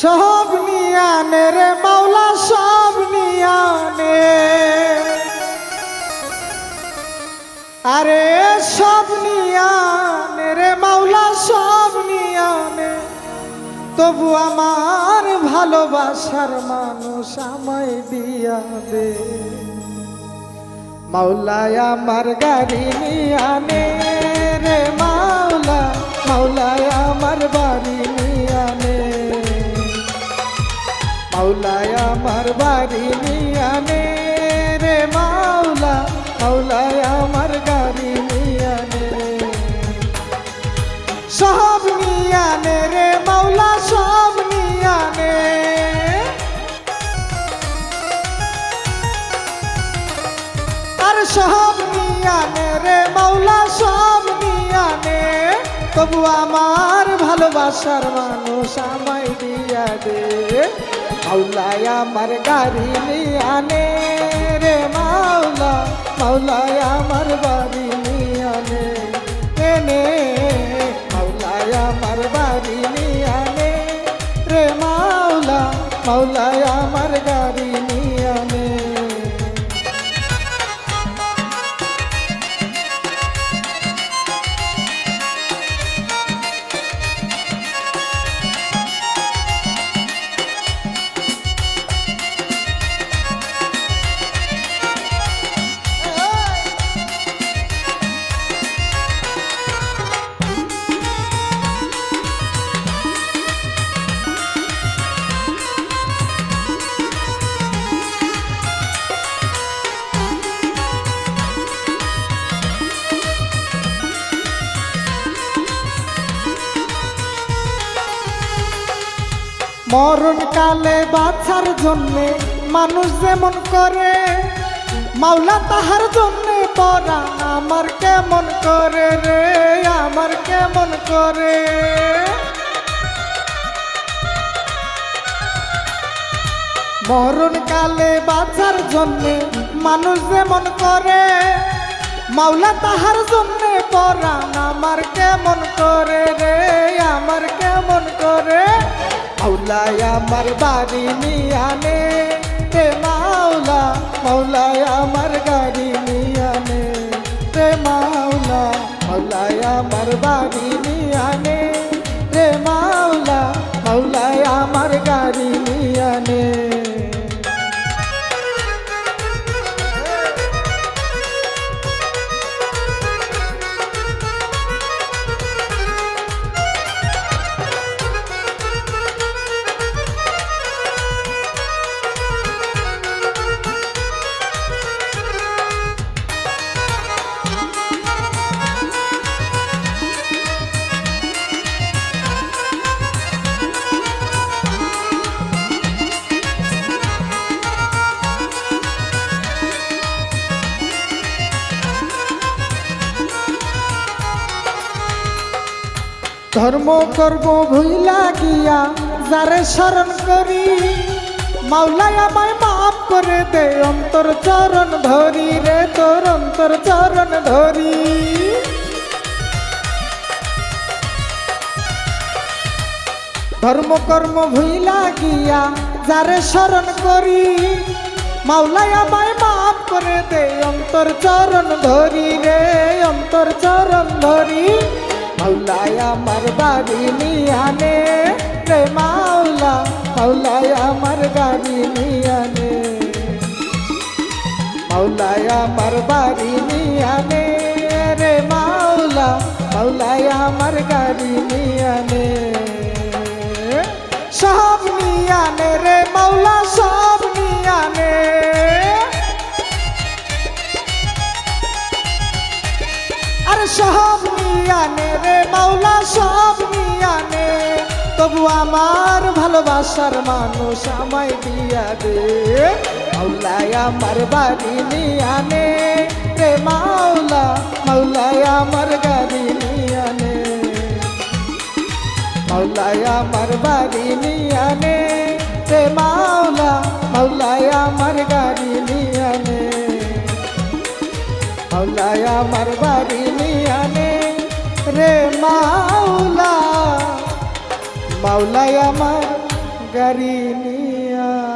সব নিয়ানে রে মাওলা সব নিয়ানে, আরে সব নিয়ানে রে মাওলা সব নিয়ানে, তবু আমার ভালোবাসার মানুষ আমায় দিয়া দে। মাওলায় আমার গাড়ি নিয়ানে রে মাওলা, মাওলায় আমার বাড়ি নিয়ানে, মাওলায় আমার বাড়ি নিয়ানে রে মাওলা, মাওলায় আমার গাড়ি নিয়ানে। সব নিয়ানে রে মাওলা সব নিয়ানে, আর সব নিয়ানে রে মাওলা সব নিয়ানে, তবু আমার ভালোবাসার মানুষ আমায় দিয়া দে। মাওলায় আমার গাড়ি নিয়ানে রে মাওলা, মাওলায় আমার বাড়ি নিয়ানে নে, মাওলায় আমার বাড়ি নিয়ানে রে মাওলা, মাওলায় আমার গাড়ি নিয়ানে। মরণ কালে বাঁচার জন্যে মানুষ যেমন করে, মাওলা তাহার জন্যে পরাণ আমার কেমন করে রে, আমার কেমন করে। মরণ কালে বাঁচার জন্যে মানুষ যেমন করে, মাওলা তাহার জন্যে পরাণ আমার কেমন করে রে, আমার কেমন করে। মাওলায় আমার বাড়ি নিয়ানে রে মাওলা, মাওলায় আমার গাড়ি নিয়ানে রে মাওলা, মাওলায় আমার বাড়ি নিয়ানে রে মাওলা, মাওলায় আমার গাড়ি নিয়ানে। ধর্ম করব ভুইলা গিয়া যারে স্মরণ করি, মাওলায় আমায় মাফ করে দে অন্তর চরণ ধরি রে, তোর অন্তর চরণ ধরি। ধর্ম কর্ম ভুইলা গিয়া যারে স্মরণ করি, মাওলায় আমায় মাফ করে দে অন্তর চরণ ধরি রে, অন্তর চরণ ধরি। মাওলায় আমার বাড়ি নিয়ানে রে মাওলা, মাওলায় আমার গাড়ি নিয়ানে, মাওলায় আমার বাড়ি নিয়ানে রে মাওলা, মাওলায় আমার গাড়ি নিয়ানে। সব নিয়ানে রে মাওলা সব নিয়ানে, আর সব নিয়ানে রে মাওলা সব নিয়ানে, তবু আমার ভালোবাসার মানুষ আমায় দিয়া দে। মাওলায় আমার বাড়ি নিয়ানে রে মাওলা, মাওলায় আমার গাড়ি নিয়ানে, মাওলায় আমার বাড়ি নিয়ানে রে মাওলা, মাওলায় আমার গাড়ি নিয়ানে, মাওলায় আমার বাড়ি নিয়ানে রে মাওলা, মাওলায় আমার গাড়ি নিয়া